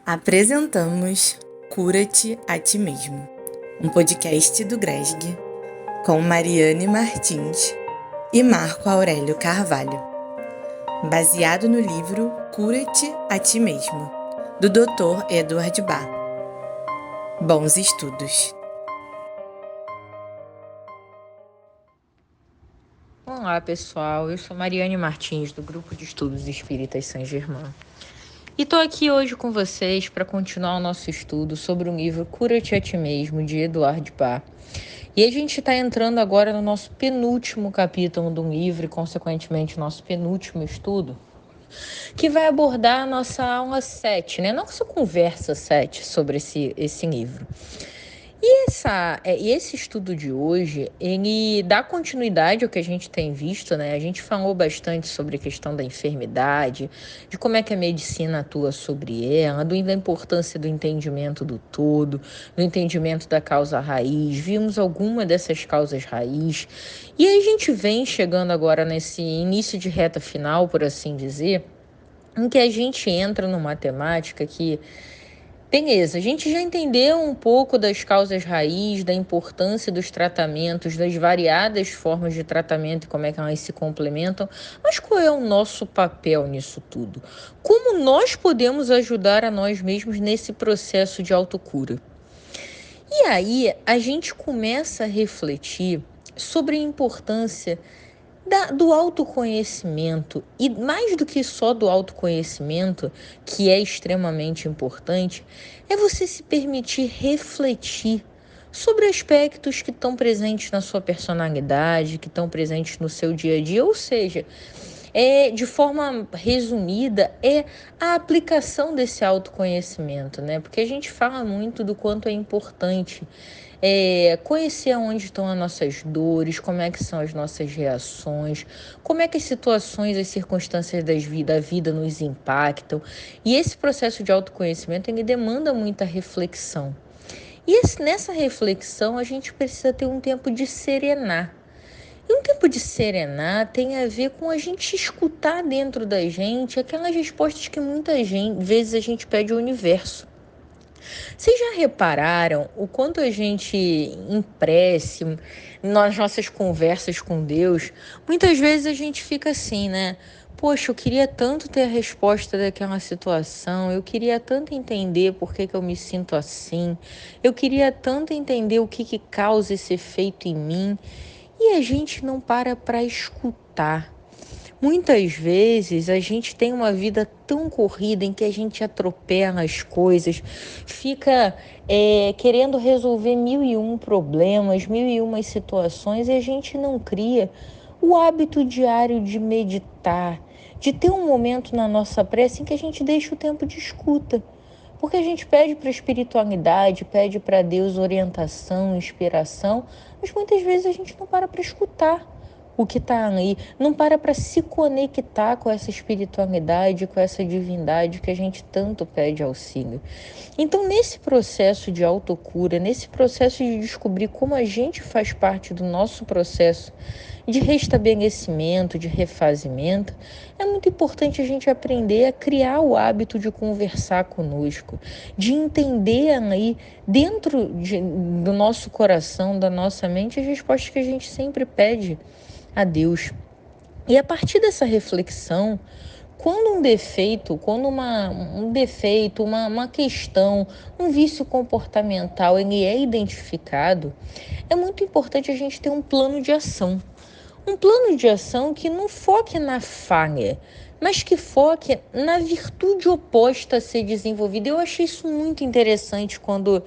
Apresentamos Cura-te a Ti Mesmo, um podcast do GRESG, com Mariane Martins e Marco Aurélio Carvalho, baseado no livro Cura-te a Ti Mesmo, do Dr. Edward Bach. Bons estudos! Olá pessoal, eu sou Mariane Martins, do Grupo de Estudos Espíritas Saint-Germain. E estou aqui hoje com vocês para continuar o nosso estudo sobre o livro Cura-te a Ti Mesmo, de Edward Bach. E a gente está entrando agora no nosso penúltimo capítulo do livro e, consequentemente, nosso penúltimo estudo, que vai abordar a nossa aula 7, nossa conversa 7 sobre esse livro. E esse estudo de hoje, ele dá continuidade ao que a gente tem visto, A gente falou bastante sobre a questão da enfermidade, de como é que a medicina atua sobre ela, da importância do entendimento do todo, do entendimento da causa raiz. Vimos alguma dessas causas raiz. E a gente vem chegando agora nesse início de reta final, por assim dizer, em que a gente entra numa temática que... Beleza, a gente já entendeu um pouco das causas raiz, da importância dos tratamentos, das variadas formas de tratamento e como é que elas se complementam, mas qual é o nosso papel nisso tudo? Como nós podemos ajudar a nós mesmos nesse processo de autocura? E aí a gente começa a refletir sobre a importância do autoconhecimento, e mais do que só do autoconhecimento, que é extremamente importante, é você se permitir refletir sobre aspectos que estão presentes na sua personalidade, que estão presentes no seu dia a dia, ou seja, de forma resumida, é a aplicação desse autoconhecimento, Porque a gente fala muito do quanto é importante conhecer onde estão as nossas dores, como é que são as nossas reações, como é que as situações, as circunstâncias da vida nos impactam. E esse processo de autoconhecimento, ele demanda muita reflexão. E nessa reflexão, a gente precisa ter um tempo de serenar. E um tempo de serenar tem a ver com a gente escutar dentro da gente aquelas respostas que muitas vezes a gente pede ao universo. Vocês já repararam o quanto a gente empreste nas nossas conversas com Deus? Muitas vezes a gente fica assim, Poxa, eu queria tanto ter a resposta daquela situação, eu queria tanto entender por que eu me sinto assim, eu queria tanto entender o que causa esse efeito em mim, e a gente não para escutar. Muitas vezes a gente tem uma vida tão corrida em que a gente atropela as coisas, fica querendo resolver 1001 problemas, 1001 situações, e a gente não cria o hábito diário de meditar, de ter um momento na nossa prece em que a gente deixa o tempo de escuta. Porque a gente pede para a espiritualidade, pede para Deus orientação, inspiração, mas muitas vezes a gente não para escutar o que está ali, não para se conectar com essa espiritualidade, com essa divindade que a gente tanto pede auxílio. Então, nesse processo de autocura, nesse processo de descobrir como a gente faz parte do nosso processo de restabelecimento, de refazimento, é muito importante a gente aprender a criar o hábito de conversar conosco, de entender aí dentro do nosso coração, da nossa mente, as respostas que a gente sempre pede a Deus. E a partir dessa reflexão, quando uma questão, um vício comportamental, ele é identificado, é muito importante a gente ter um plano de ação. Um plano de ação que não foque na falha, mas que foque na virtude oposta a ser desenvolvida. Eu achei isso muito interessante quando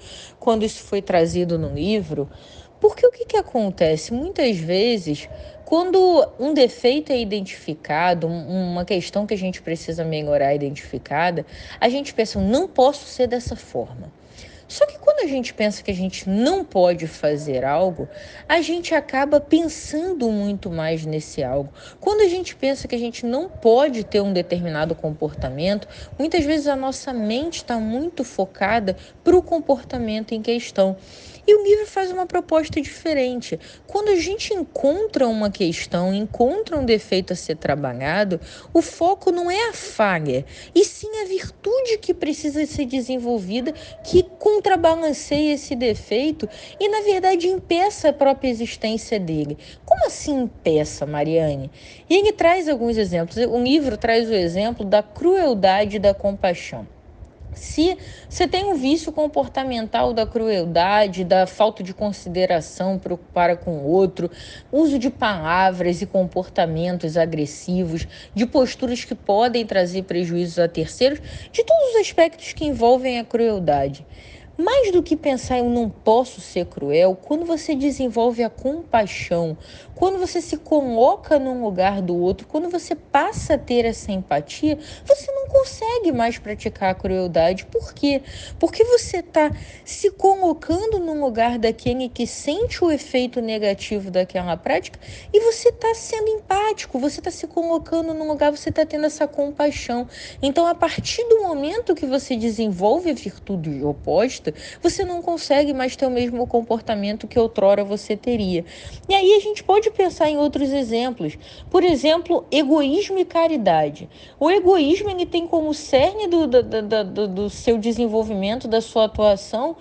isso foi trazido no livro, porque o que acontece? Muitas vezes, quando um defeito é identificado, uma questão que a gente precisa melhorar identificada, a gente pensa, não posso ser dessa forma. Só que quando a gente pensa que a gente não pode fazer algo, a gente acaba pensando muito mais nesse algo. Quando a gente pensa que a gente não pode ter um determinado comportamento, muitas vezes a nossa mente está muito focada para o comportamento em questão. E o livro faz uma proposta diferente. Quando a gente encontra uma questão, encontra um defeito a ser trabalhado, o foco não é a falha, e sim a virtude que precisa ser desenvolvida, que contrabalanceia esse defeito e, na verdade, impeça a própria existência dele. Como assim impeça, Mariane? E ele traz alguns exemplos. O livro traz o exemplo da crueldade e da compaixão. Se você tem um vício comportamental da crueldade, da falta de consideração para com o outro, uso de palavras e comportamentos agressivos, de posturas que podem trazer prejuízos a terceiros, de todos os aspectos que envolvem a crueldade. Mais do que pensar eu não posso ser cruel, quando você desenvolve a compaixão, quando você se coloca no lugar do outro, quando você passa a ter essa empatia, você não consegue mais praticar a crueldade. Por quê? Porque você está se colocando no lugar daquele que sente o efeito negativo daquela prática e você está sendo empático, você está se colocando no lugar, você está tendo essa compaixão. Então, a partir do momento que você desenvolve a virtude oposta, você não consegue mais ter o mesmo comportamento que outrora você teria. E aí a gente pode pensar em outros exemplos. Por exemplo, egoísmo e caridade. O egoísmo ele tem como cerne do seu desenvolvimento, da sua atuação,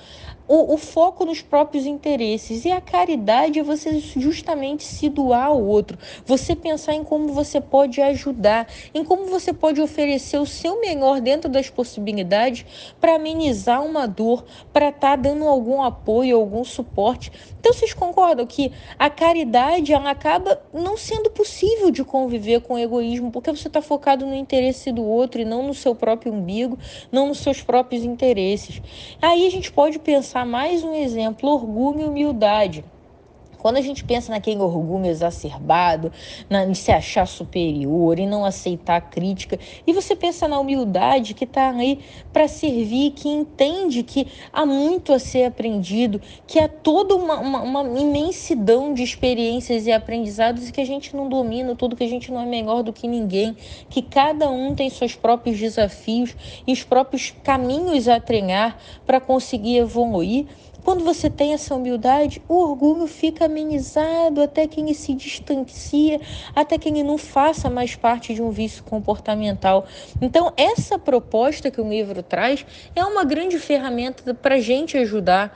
o foco nos próprios interesses. E a caridade é você justamente se doar ao outro, você pensar em como você pode ajudar, em como você pode oferecer o seu melhor dentro das possibilidades para amenizar uma dor, para estar dando algum apoio, algum suporte. Então, vocês concordam que a caridade ela acaba não sendo possível de conviver com o egoísmo, porque você está focado no interesse do outro e não no seu próprio umbigo, não nos seus próprios interesses. Aí a gente pode pensar mais um exemplo: orgulho e humildade. Quando a gente pensa naquele orgulho exacerbado, em se achar superior e não aceitar a crítica, e você pensa na humildade que está aí para servir, que entende que há muito a ser aprendido, que há toda uma imensidão de experiências e aprendizados e que a gente não domina tudo, que a gente não é melhor do que ninguém, que cada um tem seus próprios desafios e os próprios caminhos a trilhar para conseguir evoluir. Quando você tem essa humildade, o orgulho fica amenizado até que ele se distancia, até que ele não faça mais parte de um vício comportamental. Então, essa proposta que o livro traz é uma grande ferramenta para a gente ajudar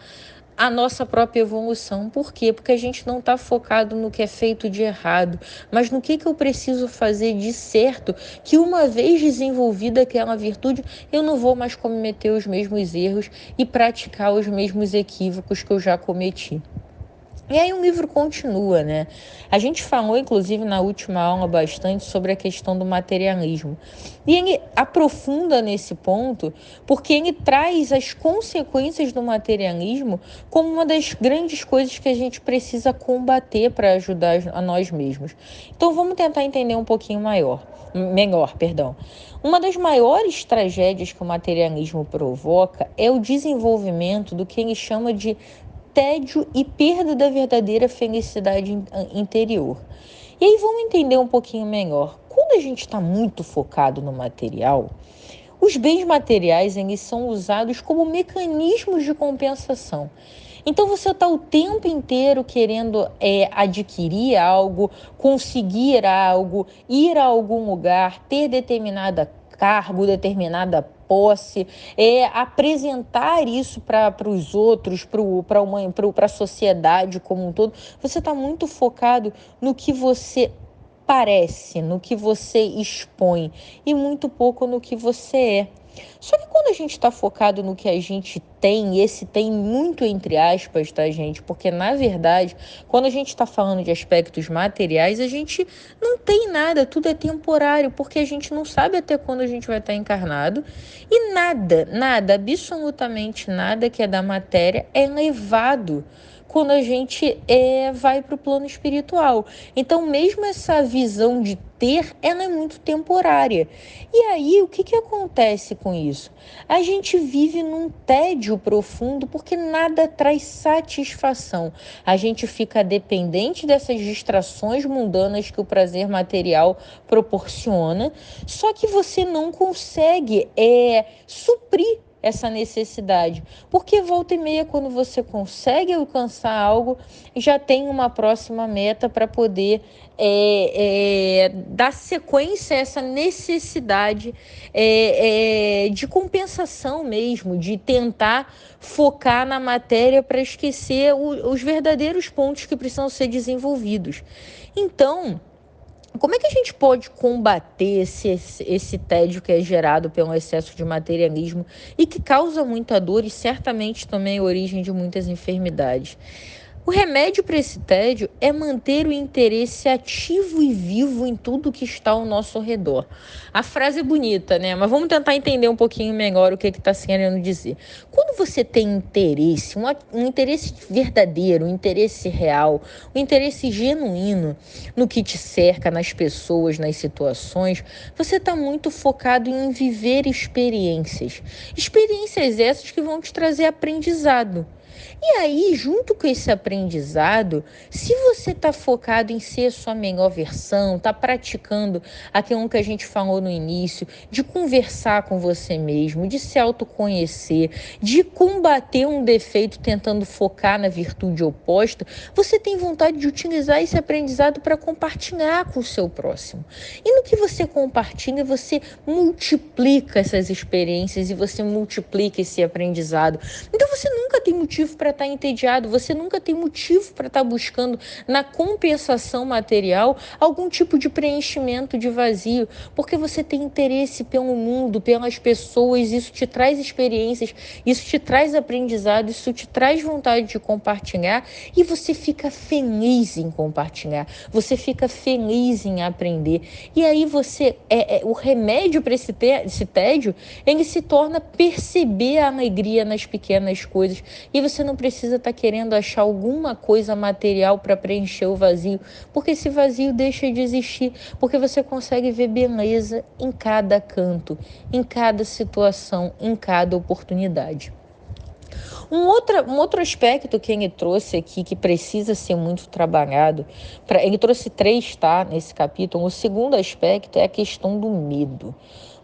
a nossa própria evolução. Por quê? Porque a gente não está focado no que é feito de errado, mas no que eu preciso fazer de certo, que uma vez desenvolvida aquela virtude, eu não vou mais cometer os mesmos erros e praticar os mesmos equívocos que eu já cometi. E aí o livro continua, né? A gente falou, inclusive, na última aula bastante sobre a questão do materialismo. E ele aprofunda nesse ponto porque ele traz as consequências do materialismo como uma das grandes coisas que a gente precisa combater para ajudar a nós mesmos. Então vamos tentar entender um pouquinho melhor. Uma das maiores tragédias que o materialismo provoca é o desenvolvimento do que ele chama de tédio e perda da verdadeira felicidade interior. E aí vamos entender um pouquinho melhor. Quando a gente está muito focado no material, os bens materiais eles são usados como mecanismos de compensação. Então você está o tempo inteiro querendo adquirir algo, conseguir algo, ir a algum lugar, ter determinada cargo, determinada posse, apresentar isso para os outros, para a sociedade como um todo. Você está muito focado no que você parece, no que você expõe e muito pouco no que você é. Só que quando a gente está focado no que a gente tem, e esse tem muito entre aspas, tá, gente? Porque, na verdade, quando a gente está falando de aspectos materiais, a gente não tem nada, tudo é temporário, porque a gente não sabe até quando a gente vai estar encarnado e nada, absolutamente nada que é da matéria é levado quando a gente vai para o plano espiritual. Então, mesmo essa visão de ter, ela é muito temporária. E aí, o que acontece com isso? A gente vive num tédio profundo porque nada traz satisfação. A gente fica dependente dessas distrações mundanas que o prazer material proporciona, só que você não consegue suprir essa necessidade. Porque volta e meia, quando você consegue alcançar algo, já tem uma próxima meta para poder dar sequência a essa necessidade de compensação mesmo, de tentar focar na matéria para esquecer os verdadeiros pontos que precisam ser desenvolvidos. Então, como é que a gente pode combater esse tédio que é gerado pelo excesso de materialismo e que causa muita dor e certamente também é a origem de muitas enfermidades? O remédio para esse tédio é manter o interesse ativo e vivo em tudo que está ao nosso redor. A frase é bonita, né? Mas vamos tentar entender um pouquinho melhor o que está se querendo dizer. Quando você tem interesse, um interesse verdadeiro, um interesse real, um interesse genuíno no que te cerca, nas pessoas, nas situações, você está muito focado em viver experiências. Experiências essas que vão te trazer aprendizado. E aí, junto com esse aprendizado, se você está focado em ser a sua melhor versão, está praticando aquilo que a gente falou no início, de conversar com você mesmo, de se autoconhecer, de combater um defeito tentando focar na virtude oposta, você tem vontade de utilizar esse aprendizado para compartilhar com o seu próximo. E no que você compartilha, você multiplica essas experiências e você multiplica esse aprendizado. Então, você nunca tem motivo para estar entediado, você nunca tem motivo para estar buscando na compensação material algum tipo de preenchimento de vazio, porque você tem interesse pelo mundo, pelas pessoas, isso te traz experiências, isso te traz aprendizado, isso te traz vontade de compartilhar e você fica feliz em compartilhar, você fica feliz em aprender. E aí o remédio para esse tédio, ele se torna perceber a alegria nas pequenas coisas e você não precisa estar querendo achar alguma coisa material para preencher o vazio, porque esse vazio deixa de existir, porque você consegue ver beleza em cada canto, em cada situação, em cada oportunidade. Um outro aspecto que ele trouxe aqui, que precisa ser muito trabalhado, ele trouxe 3, tá, nesse capítulo. O segundo aspecto é a questão do medo.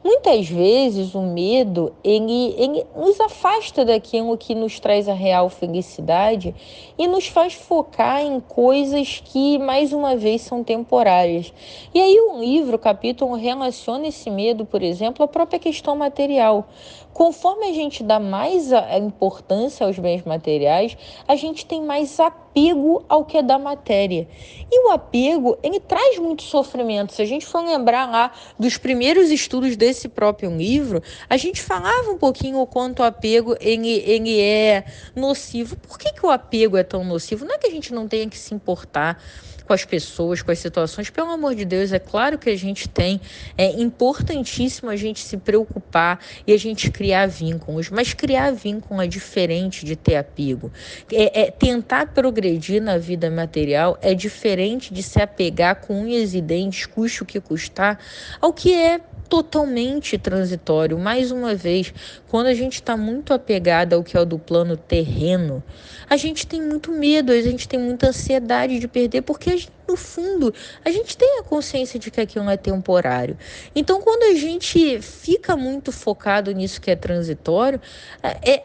Muitas vezes o medo, ele nos afasta daquilo que nos traz a real felicidade e nos faz focar em coisas que, mais uma vez, são temporárias. E aí o livro, o capítulo, relaciona esse medo, por exemplo, à própria questão material. Conforme a gente dá mais a importância aos bens materiais, a gente tem mais apego ao que é da matéria. E o apego, ele traz muito sofrimento. Se a gente for lembrar lá dos primeiros estudos desse próprio livro, a gente falava um pouquinho o quanto o apego ele é nocivo. Por que o apego é tão nocivo? Não é que a gente não tenha que se importar com as pessoas, com as situações, pelo amor de Deus, é claro que a gente tem, é importantíssimo a gente se preocupar e a gente criar vínculos, mas criar vínculo é diferente de ter apego. Tentar progredir na vida material é diferente de se apegar com unhas e dentes, custe o que custar, ao que é totalmente transitório. Mais uma vez, quando a gente está muito apegado ao que é o do plano terreno, a gente tem muito medo, a gente tem muita ansiedade de perder, porque no fundo, a gente tem a consciência de que aquilo é temporário. Então, quando a gente fica muito focado nisso que é transitório,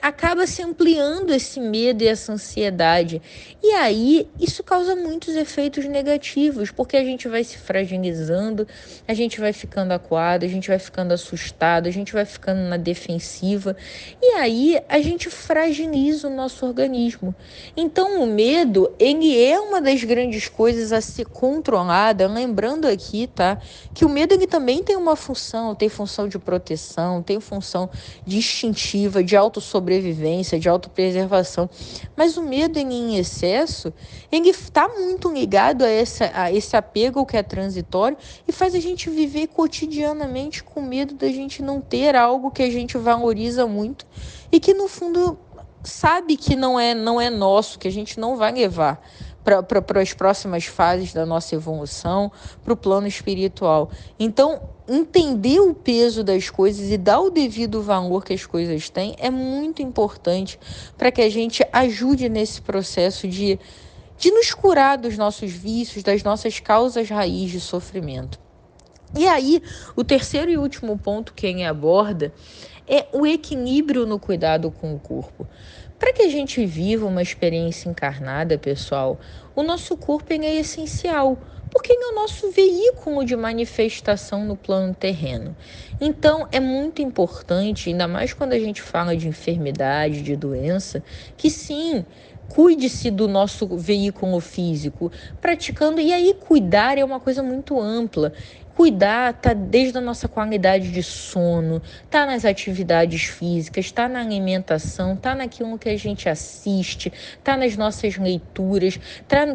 acaba se ampliando esse medo e essa ansiedade. E aí, isso causa muitos efeitos negativos, porque a gente vai se fragilizando, a gente vai ficando acuado, a gente vai ficando assustado, a gente vai ficando na defensiva. E aí, a gente fragiliza o nosso organismo. Então, o medo, ele é uma das grandes coisas a ser controlada, lembrando aqui, tá, que o medo ele também tem uma função, tem função de proteção, tem função distintiva, de autossobrevivência, de autopreservação, mas o medo em excesso, ele está muito ligado a esse apego que é transitório e faz a gente viver cotidianamente com medo da gente não ter algo que a gente valoriza muito e que no fundo sabe que não é nosso, que a gente não vai levar para as próximas fases da nossa evolução, para o plano espiritual. Então, entender o peso das coisas e dar o devido valor que as coisas têm é muito importante para que a gente ajude nesse processo de nos curar dos nossos vícios, das nossas causas raiz de sofrimento. E aí, o terceiro e último ponto que ele aborda é o equilíbrio no cuidado com o corpo. Para que a gente viva uma experiência encarnada, pessoal, o nosso corpo ele é essencial, porque ele é o nosso veículo de manifestação no plano terreno. Então, é muito importante, ainda mais quando a gente fala de enfermidade, de doença, que sim, cuide-se do nosso veículo físico, praticando, e aí cuidar é uma coisa muito ampla. Cuidar tá desde a nossa qualidade de sono, tá nas atividades físicas, tá na alimentação, tá naquilo que a gente assiste, tá nas nossas leituras,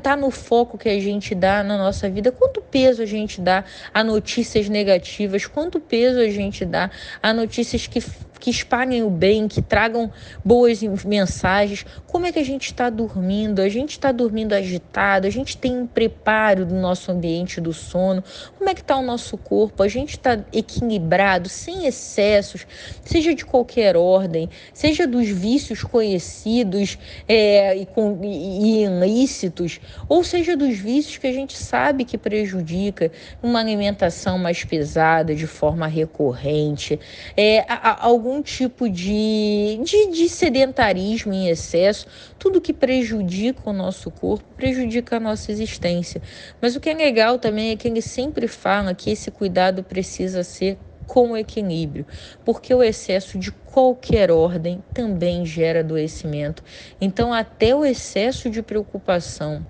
tá no foco que a gente dá na nossa vida. Quanto peso a gente dá a notícias negativas, quanto peso a gente dá a notícias que espalhem o bem, que tragam boas mensagens. Como é que a gente está dormindo? A gente está dormindo agitado, a gente tem um preparo do nosso ambiente do sono. Como é que está o nosso corpo? A gente está equilibrado, sem excessos, seja de qualquer ordem, seja dos vícios conhecidos e ilícitos, ou seja dos vícios que a gente sabe que prejudica, uma alimentação mais pesada, de forma recorrente, algum tipo de sedentarismo em excesso, tudo que prejudica o nosso corpo, prejudica a nossa existência. Mas o que é legal também é que ele sempre fala que esse cuidado precisa ser com equilíbrio, porque o excesso de qualquer ordem também gera adoecimento. Então, até o excesso de preocupação,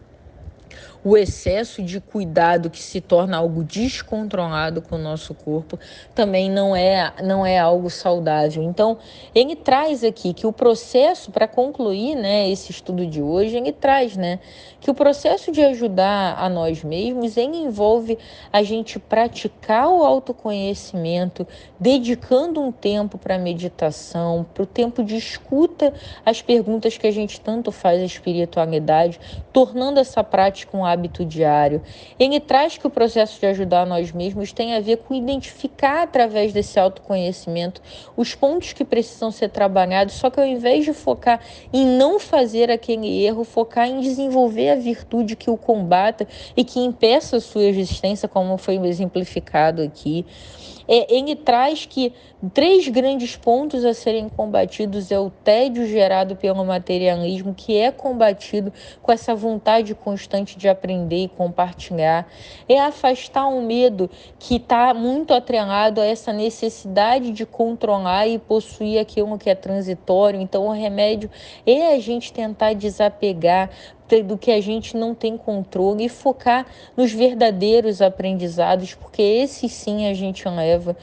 o excesso de cuidado que se torna algo descontrolado com o nosso corpo também não é algo saudável. Então, ele traz aqui que o processo, para concluir, né, esse estudo de hoje, ele traz, né, que o processo de ajudar a nós mesmos, ele envolve a gente praticar o autoconhecimento, dedicando um tempo para a meditação, para o tempo de escuta às perguntas que a gente tanto faz à espiritualidade, tornando essa prática um hábito diário. Ele traz que o processo de ajudar nós mesmos tem a ver com identificar, através desse autoconhecimento, os pontos que precisam ser trabalhados, só que ao invés de focar em não fazer aquele erro, focar em desenvolver a virtude que o combata e que impeça a sua existência, como foi exemplificado aqui. Ele traz que 3 grandes pontos a serem combatidos é o tédio gerado pelo materialismo, que é combatido com essa vontade constante de aprender e compartilhar. É afastar o medo, que está muito atrelado a essa necessidade de controlar e possuir aquilo que é transitório. Então, o remédio é a gente tentar desapegar do que a gente não tem controle e focar nos verdadeiros aprendizados, porque esses sim a gente leva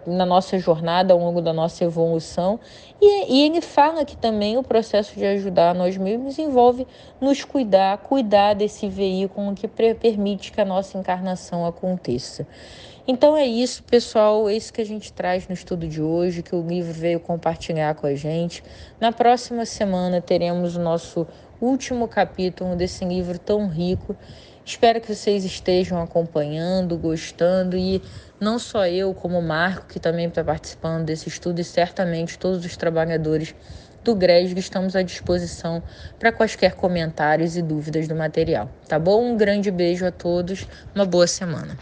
na nossa jornada, ao longo da nossa evolução. E ele fala que também o processo de ajudar nós mesmos envolve nos cuidar desse veículo que permite que a nossa encarnação aconteça. Então é isso, pessoal, é isso que a gente traz no estudo de hoje, que o livro veio compartilhar com a gente. Na próxima semana teremos o nosso último capítulo desse livro tão rico. Espero que vocês estejam acompanhando, gostando, e não só eu, como o Marco, que também está participando desse estudo, e certamente todos os trabalhadores do GRESG estamos à disposição para quaisquer comentários e dúvidas do material, tá bom? Um grande beijo a todos, uma boa semana.